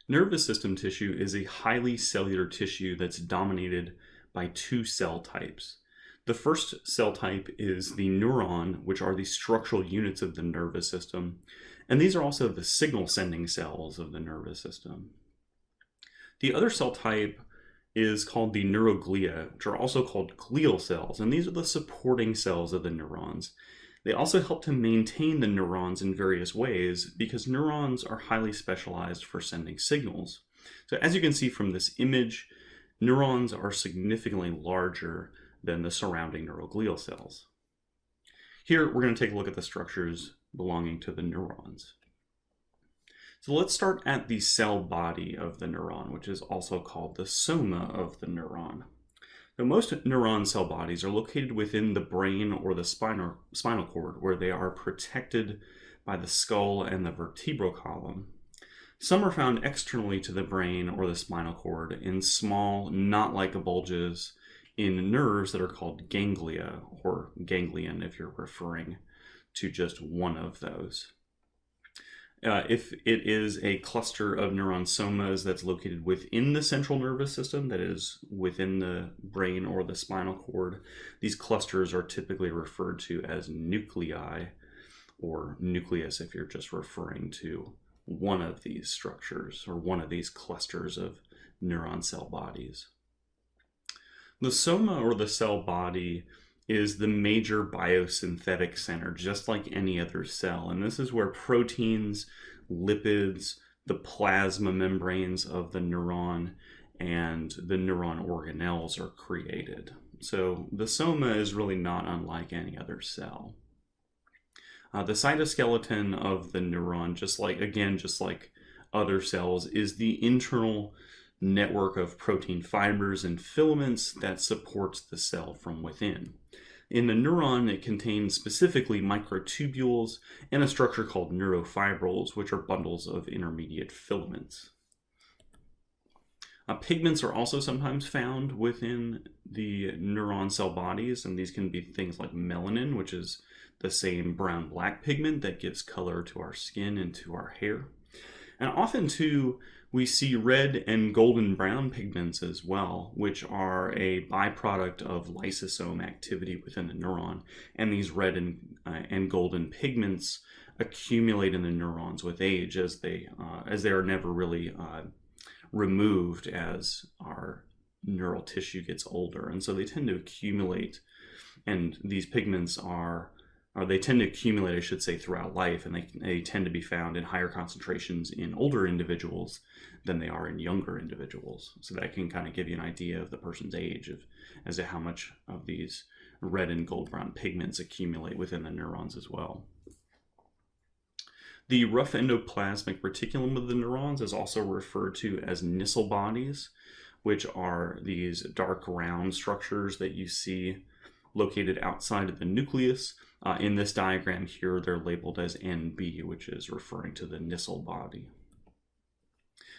Nervous system tissue is a highly cellular tissue that's dominated by two cell types. The first cell type is the neuron, which are the structural units of the nervous system, and these are also the signal sending cells of the nervous system. The other cell type is called the neuroglia, which are also called glial cells, and these are the supporting cells of the neurons. They also help to maintain the neurons in various ways because neurons are highly specialized for sending signals. So as you can see from this image, neurons are significantly larger than the surrounding neuroglial cells. Here we're going to take a look at the structures belonging to the neurons. So let's start at the cell body of the neuron, which is also called the soma of the neuron. Now, most neuron cell bodies are located within the brain or the spinal cord, where they are protected by the skull and the vertebral column. Some are found externally to the brain or the spinal cord in small, knot-like bulges in nerves that are called ganglia, or ganglion if you're referring to just one of those. If it is a cluster of neuron somas that's located within the central nervous system, that is within the brain or the spinal cord, these clusters are typically referred to as nuclei, or nucleus if you're just referring to one of these structures or one of these clusters of neuron cell bodies. The soma, or the cell body, is the major biosynthetic center, just like any other cell. And this is where proteins, lipids, the plasma membranes of the neuron, and the neuron organelles are created. So the soma is really not unlike any other cell. The cytoskeleton of the neuron, just like other cells, is the internal network of protein fibers and filaments that supports the cell from within. In the neuron, it contains specifically microtubules and a structure called neurofibrils, which are bundles of intermediate filaments. Pigments are also sometimes found within the neuron cell bodies, and these can be things like melanin, which is the same brown-black pigment that gives color to our skin and to our hair. And often, too, we see red and golden brown pigments as well, which are a byproduct of lysosome activity within the neuron. And these red and golden pigments accumulate in the neurons with age, as they are never really removed as our neural tissue gets older. And so they tend to accumulate, and these pigments they tend to accumulate, I should say, throughout life, and they tend to be found in higher concentrations in older individuals than they are in younger individuals. So that can kind of give you an idea of the person's age as to how much of these red and gold brown pigments accumulate within the neurons as well. The rough endoplasmic reticulum of the neurons is also referred to as Nissl bodies, which are these dark round structures that you see located outside of the nucleus. In this diagram here, they're labeled as NB, which is referring to the Nissl body.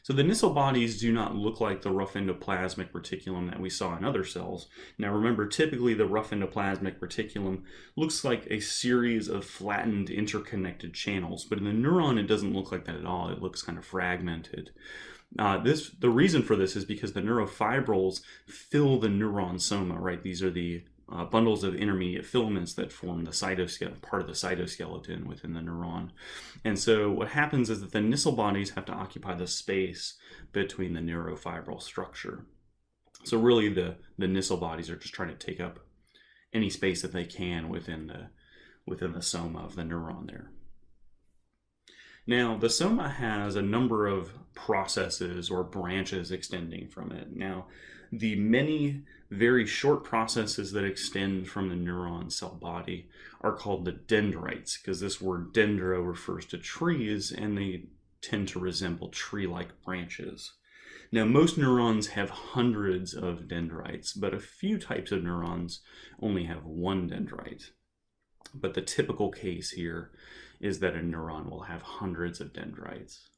So the Nissl bodies do not look like the rough endoplasmic reticulum that we saw in other cells. Now remember, typically the rough endoplasmic reticulum looks like a series of flattened interconnected channels, but in the neuron it doesn't look like that at all. It looks kind of fragmented. The reason for this is because the neurofibrils fill the neuron soma, right? These are the bundles of intermediate filaments that form the part of the cytoskeleton within the neuron. And so what happens is that the Nissl bodies have to occupy the space between the neurofibril structure. So really the Nissl bodies are just trying to take up any space that they can within the soma of the neuron there. Now, the soma has a number of processes or branches extending from it. Now, the many very short processes that extend from the neuron cell body are called the dendrites, because this word dendro refers to trees, and they tend to resemble tree-like branches. Now, most neurons have hundreds of dendrites, but a few types of neurons only have one dendrite. But the typical case here is that a neuron will have hundreds of dendrites.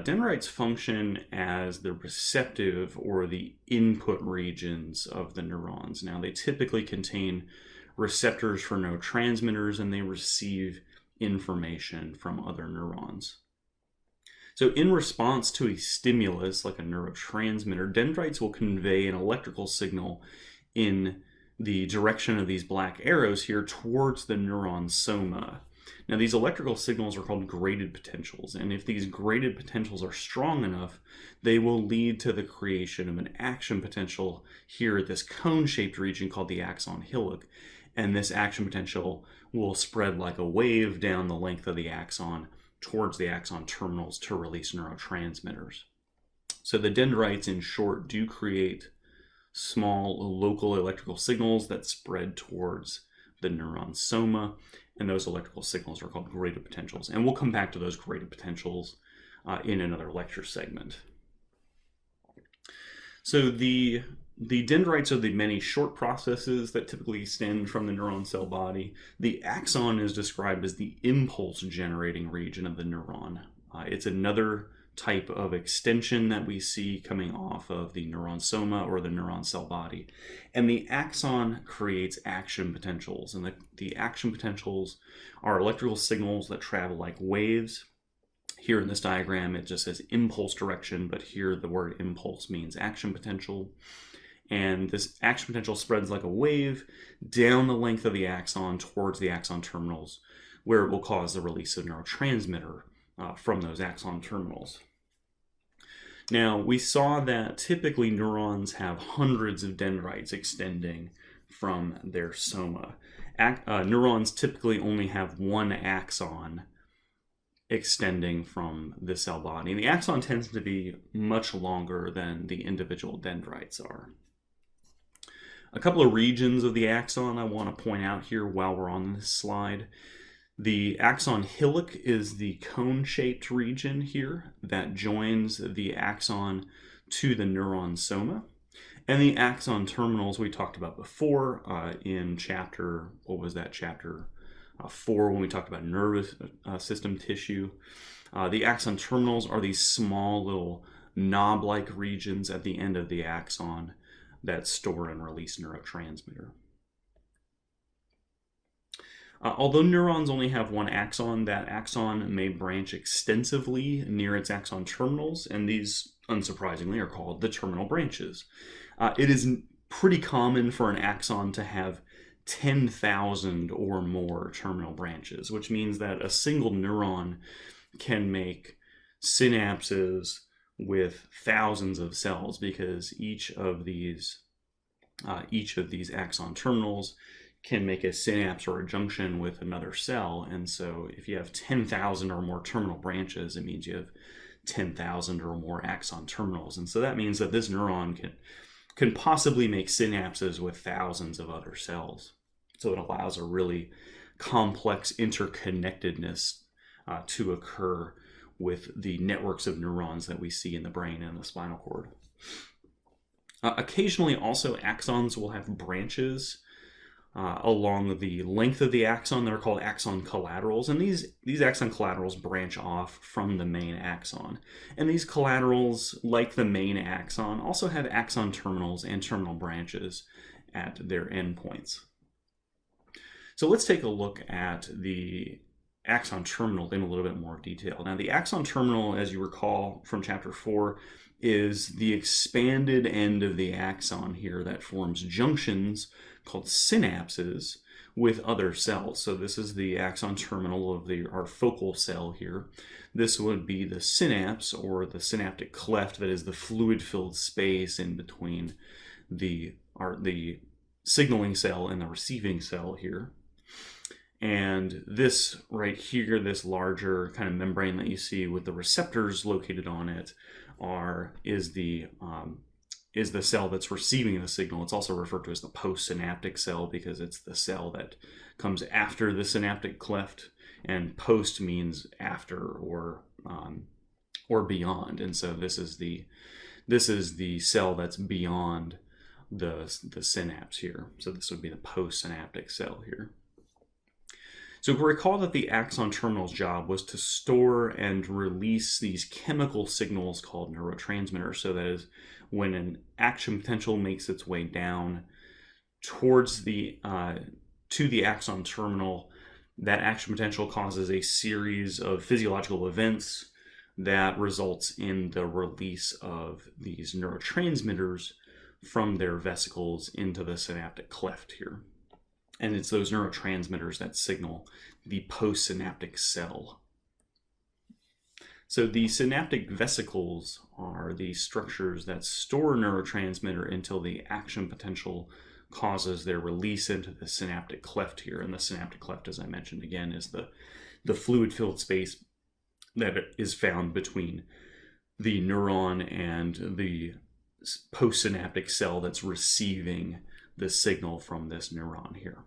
Dendrites function as the receptive or the input regions of the neurons. Now, they typically contain receptors for neurotransmitters, and they receive information from other neurons. So in response to a stimulus like a neurotransmitter, dendrites will convey an electrical signal in the direction of these black arrows here towards the neuron soma. Now these electrical signals are called graded potentials, and if these graded potentials are strong enough, they will lead to the creation of an action potential here at this cone-shaped region called the axon hillock, and this action potential will spread like a wave down the length of the axon towards the axon terminals to release neurotransmitters. So the dendrites, in short, do create small local electrical signals that spread towards the neuron soma, and those electrical signals are called graded potentials. And we'll come back to those graded potentials in another lecture segment. So the dendrites are the many short processes that typically extend from the neuron cell body. The axon is described as the impulse generating region of the neuron. It's another type of extension that we see coming off of the neuron soma or the neuron cell body. And the axon creates action potentials. And the action potentials are electrical signals that travel like waves. Here in this diagram, it just says impulse direction, but here the word impulse means action potential. And this action potential spreads like a wave down the length of the axon towards the axon terminals, where it will cause the release of neurotransmitter from those axon terminals. Now, we saw that typically neurons have hundreds of dendrites extending from their soma. Neurons typically only have one axon extending from the cell body. And the axon tends to be much longer than the individual dendrites are. A couple of regions of the axon I want to point out here while we're on this slide. The axon hillock is the cone-shaped region here that joins the axon to the neuron soma. And the axon terminals we talked about before in chapter, what was that, chapter 4 when we talked about nervous system tissue. The axon terminals are these small little knob-like regions at the end of the axon that store and release neurotransmitter. Although neurons only have one axon, that axon may branch extensively near its axon terminals, and these, unsurprisingly, are called the terminal branches. It is pretty common for an axon to have 10,000 or more terminal branches, which means that a single neuron can make synapses with thousands of cells, because each of these axon terminals can make a synapse or a junction with another cell. And so if you have 10,000 or more terminal branches, it means you have 10,000 or more axon terminals. And so that means that this neuron can possibly make synapses with thousands of other cells. So it allows a really complex interconnectedness to occur with the networks of neurons that we see in the brain and the spinal cord. Occasionally also axons will have branches along the length of the axon that are called axon collaterals, and these axon collaterals branch off from the main axon. And these collaterals, like the main axon, also have axon terminals and terminal branches at their endpoints. So let's take a look at the axon terminal in a little bit more detail. Now, the axon terminal, as you recall from chapter 4, is the expanded end of the axon here that forms junctions called synapses with other cells. So this is the axon terminal of our focal cell here. This would be the synapse, or the synaptic cleft, that is the fluid-filled space in between the signaling cell and the receiving cell here. And this right here, this larger kind of membrane that you see with the receptors located on it, is the cell that's receiving the signal. It's also referred to as the postsynaptic cell because it's the cell that comes after the synaptic cleft, and post means after or beyond. And so this is the cell that's beyond the synapse here. So this would be the postsynaptic cell here. So recall that the axon terminal's job was to store and release these chemical signals called neurotransmitters. So that is, when an action potential makes its way down towards to the axon terminal, that action potential causes a series of physiological events that results in the release of these neurotransmitters from their vesicles into the synaptic cleft here. And it's those neurotransmitters that signal the postsynaptic cell. So the synaptic vesicles are the structures that store neurotransmitter until the action potential causes their release into the synaptic cleft here. And the synaptic cleft, as I mentioned again, is the fluid-filled space that is found between the neuron and the postsynaptic cell that's receiving the signal from this neuron here.